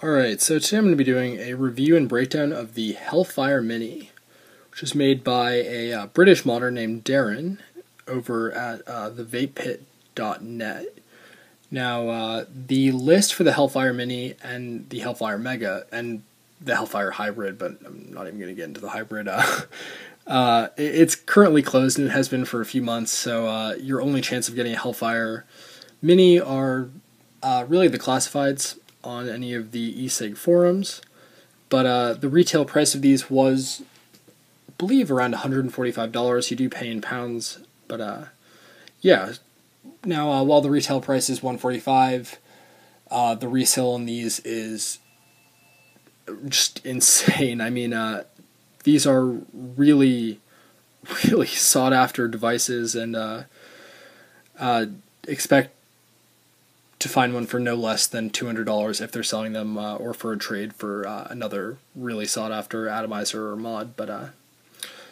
Alright, so today I'm going to be doing a review and breakdown of the Hellfire Mini, which was made by a British modder named Darren over at thevapepit.net. Now, the list for the Hellfire Mini and the Hellfire Mega, and the Hellfire Hybrid, but I'm not even going to get into the hybrid, it's currently closed and it has been for a few months, so your only chance of getting a Hellfire Mini are really the classifieds on any of the e-cig forums, but the retail price of these was, I believe, around $145. You do pay in pounds, but yeah. Now, while the retail price is $145, the resale on these is just insane. I mean, these are really, really sought after devices, and expect to find one for no less than $200 if they're selling them, or for a trade for another really sought after atomizer or mod. But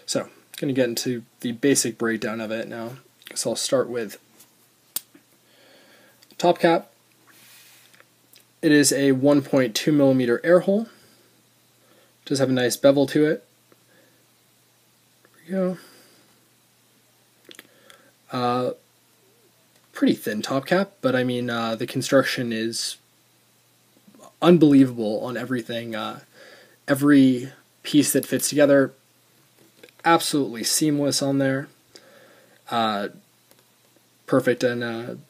so going to get into the basic breakdown of it now. So I'll start with top cap. It is a 1.2 millimeter Airhole. Does have a nice bevel to it. There we go. Pretty thin top cap, but I mean, the construction is unbelievable on everything. Every piece that fits together, absolutely seamless on there. Perfect, and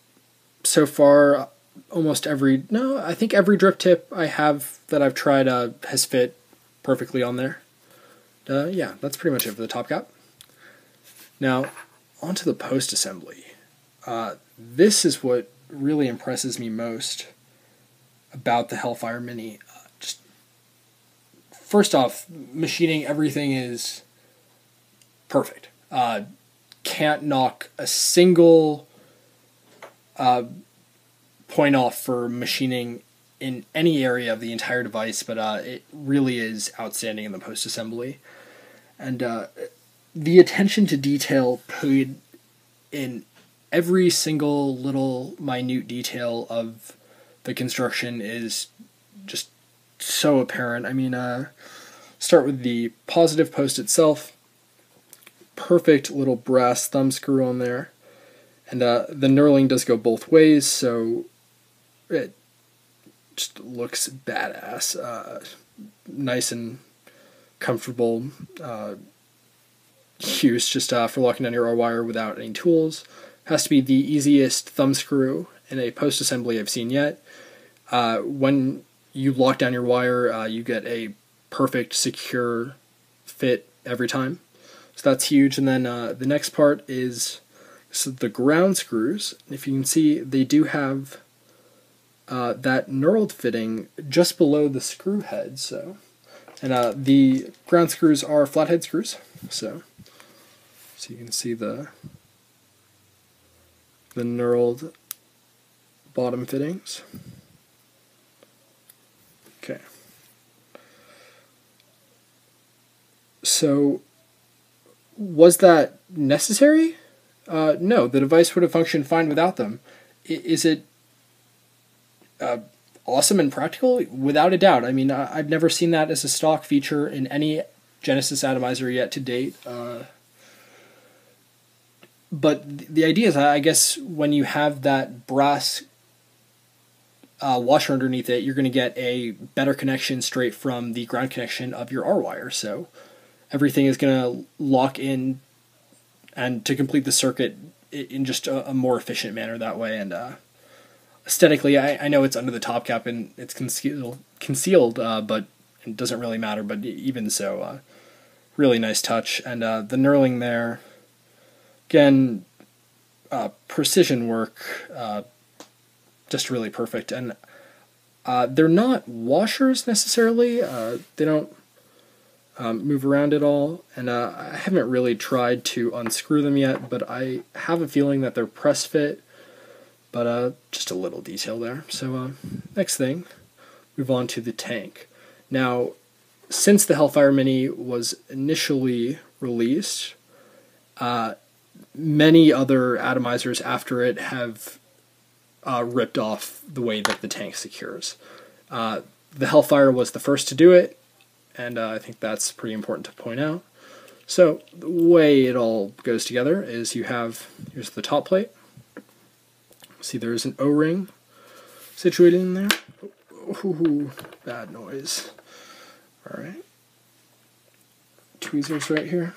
so far, I think every drip tip I have that I've tried has fit perfectly on there. Yeah, that's pretty much it for the top cap. Now, onto the post assembly. This is what really impresses me most about the Hellfire Mini. Just first off, machining, everything is perfect. Can't knock a single point off for machining in any area of the entire device, but it really is outstanding in the post assembly. And the attention to detail paid in every single little minute detail of the construction is just so apparent. I mean, start with the positive post itself. Perfect little brass thumb screw on there. And the knurling does go both ways, so it just looks badass. Nice and comfortable use, just for locking down your R-wire without any tools. Has to be the easiest thumb screw in a post assembly I've seen yet. When you lock down your wire, you get a perfect, secure fit every time. So that's huge. And then the next part is the ground screws. If you can see, they do have that knurled fitting just below the screw head. So, and the ground screws are flathead screws. So you can see the knurled bottom fittings. Okay. So, was that necessary? No, the device would have functioned fine without them. Is it awesome and practical? Without a doubt. I mean, I've never seen that as a stock feature in any Genesis atomizer yet to date. But the idea is, I guess, when you have that brass washer underneath it, you're going to get a better connection straight from the ground connection of your R-wire. So everything is going to lock in and to complete the circuit in just a more efficient manner that way. And aesthetically, I know it's under the top cap and it's concealed, but it doesn't really matter. But even so, really nice touch. And the knurling there, again, precision work, just really perfect. And they're not washers necessarily. They don't move around at all. And I haven't really tried to unscrew them yet, but I have a feeling that they're press fit. But just a little detail there. So next thing, move on to the tank. Now, since the Hellfire Mini was initially released, many other atomizers after it have ripped off the way that the tank secures. the Hellfire was the first to do it, and I think that's pretty important to point out. So the way it all goes together is here's the top plate. See, there's an O-ring situated in there. Ooh, bad noise. Alright. Tweezers right here.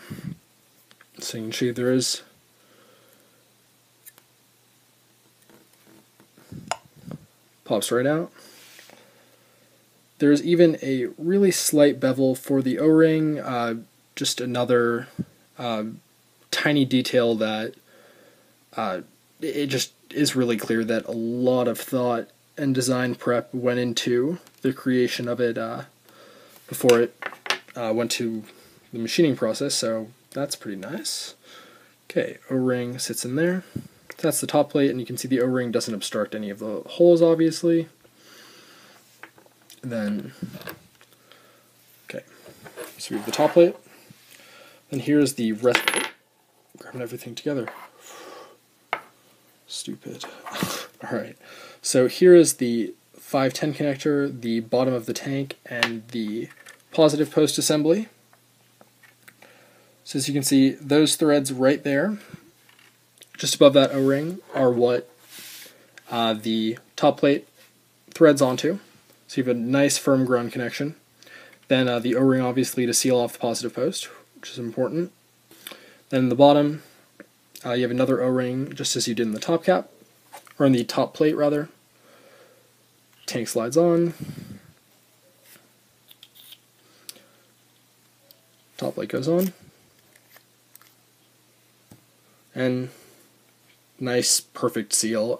So you can see there is pops right out. There's even a really slight bevel for the O-ring, just another tiny detail that it just is really clear that a lot of thought and design prep went into the creation of it before it went to the machining process, so that's pretty nice. Okay, O-ring sits in there. That's the top plate, and you can see the O-ring doesn't obstruct any of the holes, obviously. And then, okay, so we have the top plate. And here's the rest plate. Grabbing everything together. Stupid. Alright, so here is the 510 connector, the bottom of the tank, and the positive post assembly. So as you can see, those threads right there, just above that O-ring, are what the top plate threads onto. So you have a nice firm ground connection. Then the O-ring obviously to seal off the positive post, which is important. Then in the bottom, you have another O-ring just as you did in the top cap, or in the top plate rather. Tank slides on. Top plate goes on. And nice, perfect seal.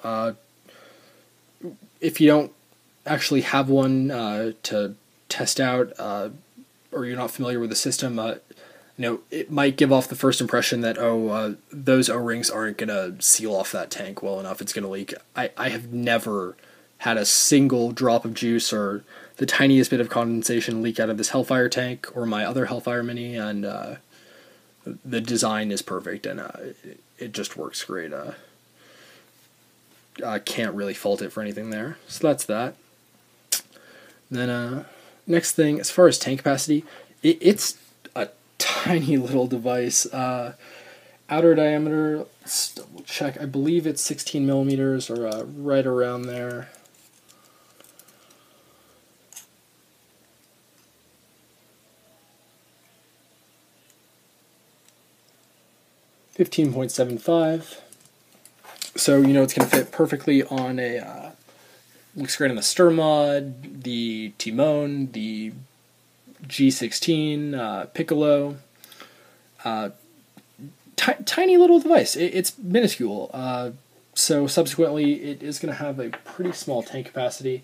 If you don't actually have one to test out, or you're not familiar with the system, it might give off the first impression that, those O-rings aren't going to seal off that tank well enough, it's going to leak. I have never had a single drop of juice or the tiniest bit of condensation leak out of this Hellfire tank or my other Hellfire Mini, and the design is perfect, and it just works great. I can't really fault it for anything there. So that's that. Then next thing, as far as tank capacity, it's a tiny little device. Outer diameter, let's double check. I believe it's 16 millimeters or right around there. .75. So it's going to fit perfectly on a. Looks great on the Sturmod, the Timon, the G16, Piccolo. Tiny little device. It's minuscule. So subsequently, it is going to have a pretty small tank capacity,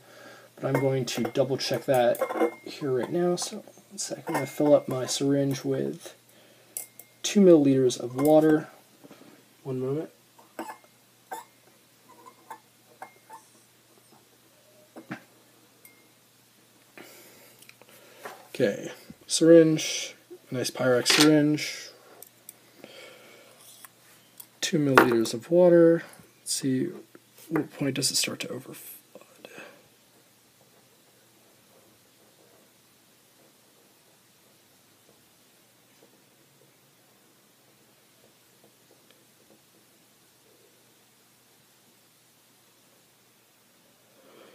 but I'm going to double check that here right now. So 1 second, I'm going to fill up my syringe with 2 milliliters of water. One moment. Okay, syringe, nice Pyrex syringe. 2 milliliters of water. Let's see, what point does it start to overflood?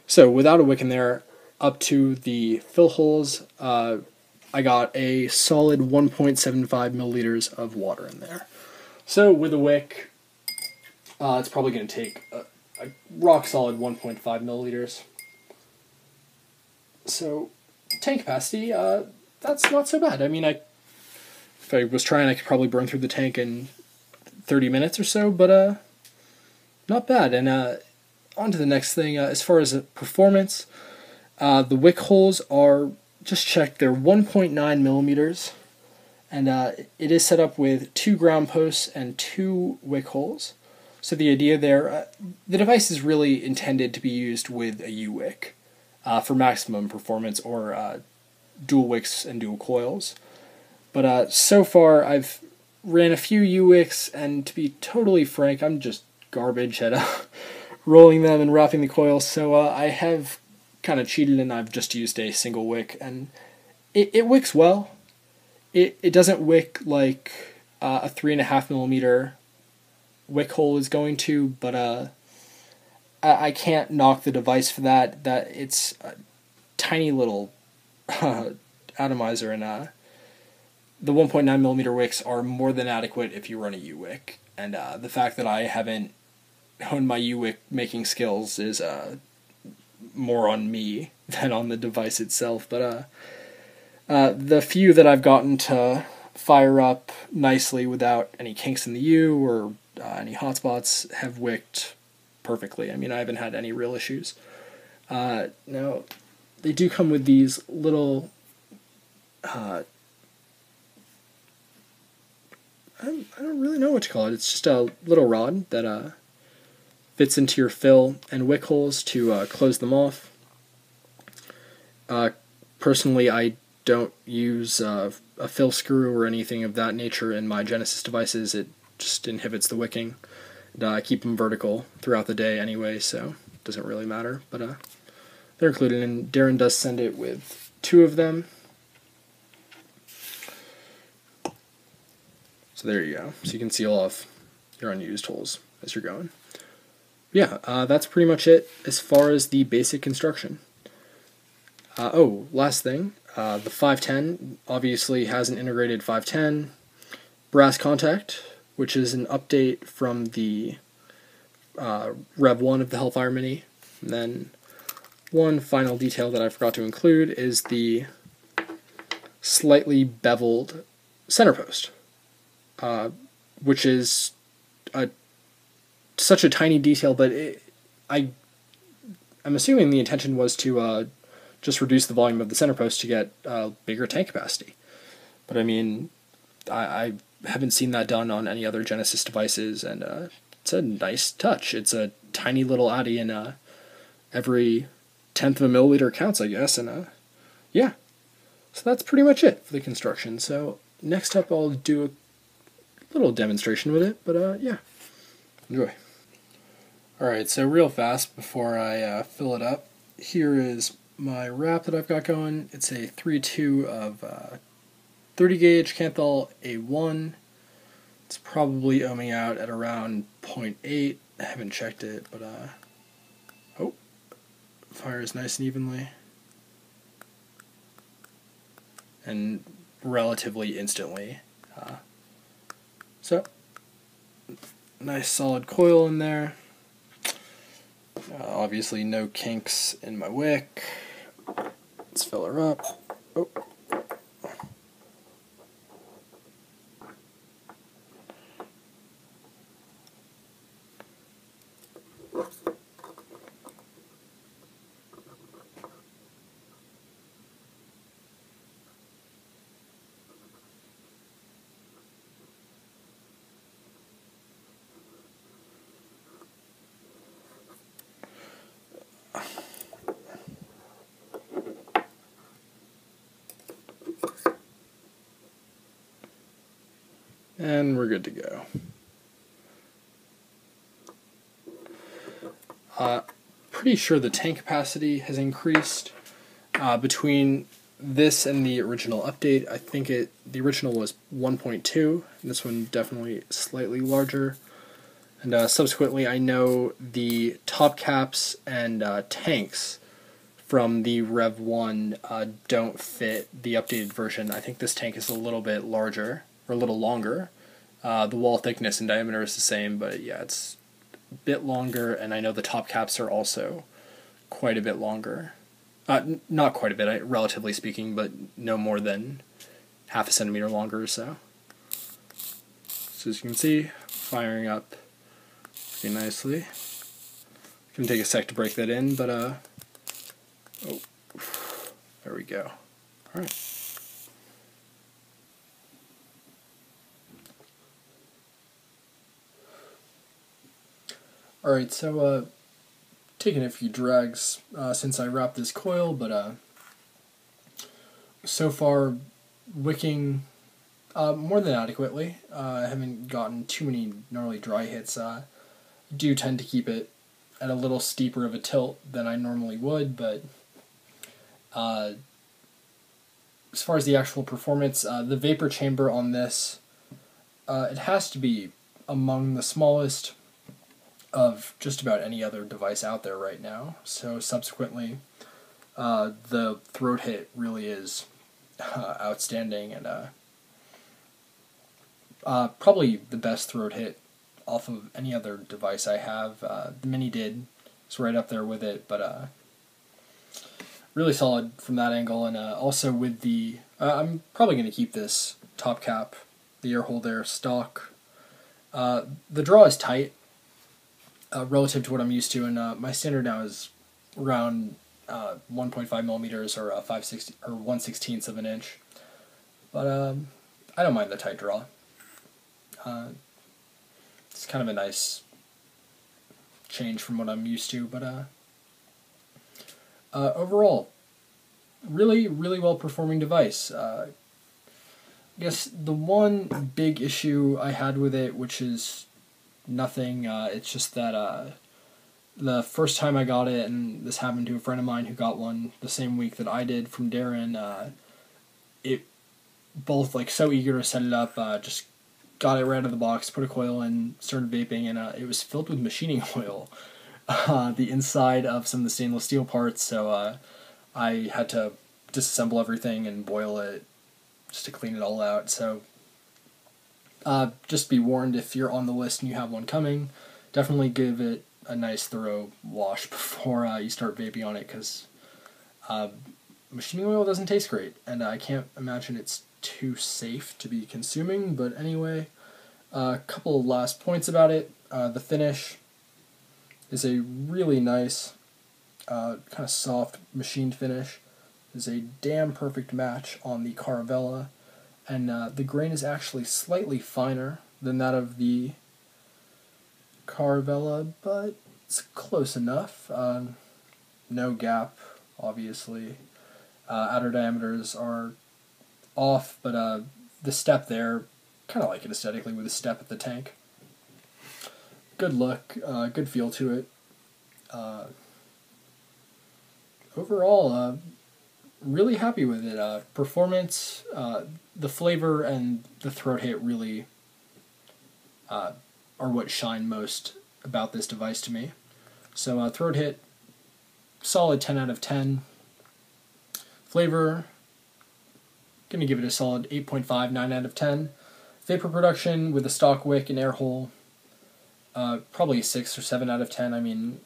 So without a wick in there, up to the fill holes, I got a solid 1.75 milliliters of water in there. So with a wick, it's probably going to take a rock solid 1.5 milliliters. So tank capacity, that's not so bad. I mean, if I was trying, I could probably burn through the tank in 30 minutes or so, but not bad. And on to the next thing. As far as performance, the wick holes are, just checked, they're 1.9 millimeters, and it is set up with 2 ground posts and 2 wick holes. So the idea there, the device is really intended to be used with a U-wick for maximum performance, or dual wicks and dual coils. But so far I've ran a few U-wicks, and to be totally frank, I'm just garbage at rolling them and wrapping the coils, so I have kind of cheated and I've just used a single wick, and it wicks well. It doesn't wick like a 3.5mm wick hole is going to, but I can't knock the device for that. That it's a tiny little atomizer, and the 1.9mm wicks are more than adequate if you run a U-wick. And the fact that I haven't honed my U-wick making skills is more on me than on the device itself. But the few that I've gotten to fire up nicely without any kinks in the U or any hotspots have wicked perfectly. I mean, I haven't had any real issues. Now, they do come with these little I don't really know what to call it. It's just a little rod that fits into your fill and wick holes to close them off. Personally, I don't use a fill screw or anything of that nature in my Genesis devices. It just inhibits the wicking. And, I keep them vertical throughout the day anyway, so it doesn't really matter. But they're included, and Darren does send it with 2 of them. So there you go. So you can seal off your unused holes as you're going. Yeah, that's pretty much it as far as the basic construction. Last thing, the 510 obviously has an integrated 510 brass contact, which is an update from the Rev 1 of the Hellfire Mini. And then one final detail that I forgot to include is the slightly beveled center post, which is such a tiny detail, but I'm assuming the intention was to just reduce the volume of the center post to get bigger tank capacity. But I mean, I haven't seen that done on any other Genesis devices, and it's a nice touch. It's a tiny little addy, and every 1/10 of a milliliter counts, I guess, and yeah. So that's pretty much it for the construction. So next up I'll do a little demonstration with it, but yeah, enjoy. Alright, so real fast before I fill it up, here is my wrap that I've got going. It's a 3.2 of 30 gauge kanthal A1. It's probably ohming out at around 0.8. I haven't checked it, but fires nice and evenly. And relatively instantly. So, nice solid coil in there. Obviously no kinks in my wick. Let's fill her up. Oh. And we're good to go. Pretty sure the tank capacity has increased between this and the original update. I think the original was 1.2, and this one definitely slightly larger. And subsequently, I know the top caps and tanks from the Rev 1 don't fit the updated version. I think this tank is a little bit larger, or a little longer. The wall thickness and diameter is the same, but yeah, it's a bit longer, and I know the top caps are also quite a bit longer. Not quite a bit, relatively speaking, but no more than half a centimeter longer or so. So as you can see, firing up pretty nicely. It's going to take a sec to break that in, but oh, there we go. Alright. Alright, so taking a few drags since I wrapped this coil, but so far wicking more than adequately. I haven't gotten too many gnarly dry hits. I do tend to keep it at a little steeper of a tilt than I normally would, but As far as the actual performance, the vapor chamber on this, it has to be among the smallest of just about any other device out there right now. So subsequently, the throat hit really is outstanding, and probably the best throat hit off of any other device I have. The Mini did, it's right up there with it, but really solid from that angle. And also with the, I'm probably going to keep this top cap, the Airhole there, stock. The draw is tight relative to what I'm used to, and my standard now is around 1.5 millimeters or 1/16 of an inch. But I don't mind the tight draw. It's kind of a nice change from what I'm used to, but overall, really, really well performing device. I guess the one big issue I had with it, which is nothing, it's just that the first time I got it, and this happened to a friend of mine who got one the same week that I did from Darren, it both like so eager to set it up, just got it right out of the box, put a coil in, started vaping, and it was filled with machining oil, the inside of some of the stainless steel parts, so I had to disassemble everything and boil it just to clean it all out. So just be warned, if you're on the list and you have one coming, definitely give it a nice thorough wash before you start vaping on it, because machining oil doesn't taste great, and I can't imagine it's too safe to be consuming. But anyway, a couple of last points about it. The finish is a really nice, kind of soft machined finish. Is a damn perfect match on the Caravella, and the grain is actually slightly finer than that of the Caravella, but it's close enough. No gap, obviously. Outer diameters are off, but the step there, kind of like it aesthetically with a step at the tank. Good look, good feel to it. Overall, really happy with it. Performance, the flavor, and the throat hit really are what shine most about this device to me. So throat hit, solid 10 out of 10. Flavor, gonna give it a solid 8.5, 9 out of 10. Vapor production with a stock wick and Airhole, probably 6 or 7 out of 10. I mean,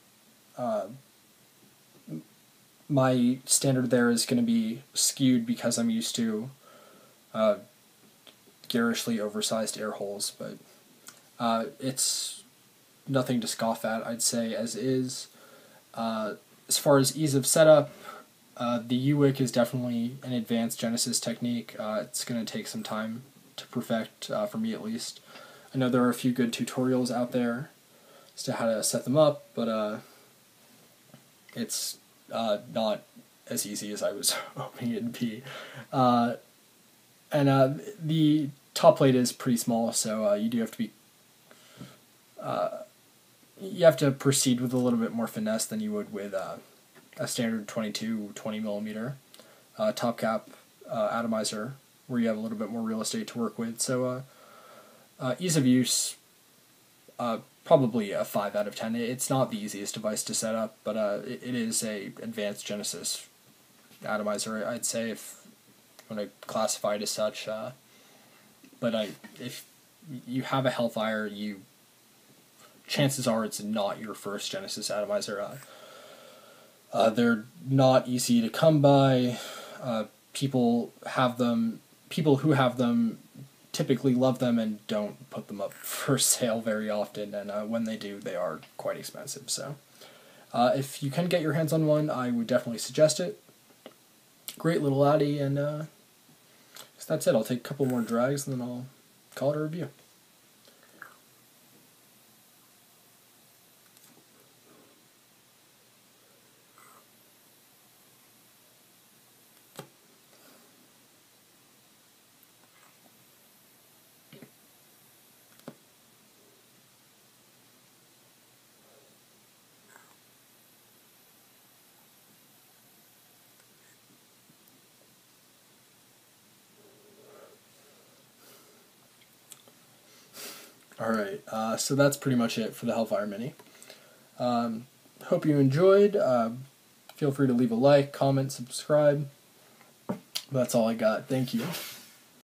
my standard there is going to be skewed because I'm used to garishly oversized Airholes, but it's nothing to scoff at, I'd say, as is. As far as ease of setup, the Wick is definitely an advanced Genesis technique. It's going to take some time to perfect, for me at least. I know there are a few good tutorials out there as to how to set them up, but it's not as easy as I was hoping it'd be. And the top plate is pretty small, so you do have to be you have to proceed with a little bit more finesse than you would with a standard 20 millimeter top cap atomizer, where you have a little bit more real estate to work with. So ease of use, probably a 5 out of 10. It's not the easiest device to set up, but it is a advanced Genesis atomizer, I'd say, if you want to classify it as such. But if you have a Hellfire, chances are it's not your first Genesis atomizer. They're not easy to come by. People who have them typically love them and don't put them up for sale very often, and when they do, they are quite expensive. So if you can get your hands on one, I would definitely suggest it. Great little Addy, and so that's it. I'll take a couple more drags and then I'll call it a review. Alright, so that's pretty much it for the Hellfire Mini. Hope you enjoyed. Feel free to leave a like, comment, subscribe. That's all I got. Thank you.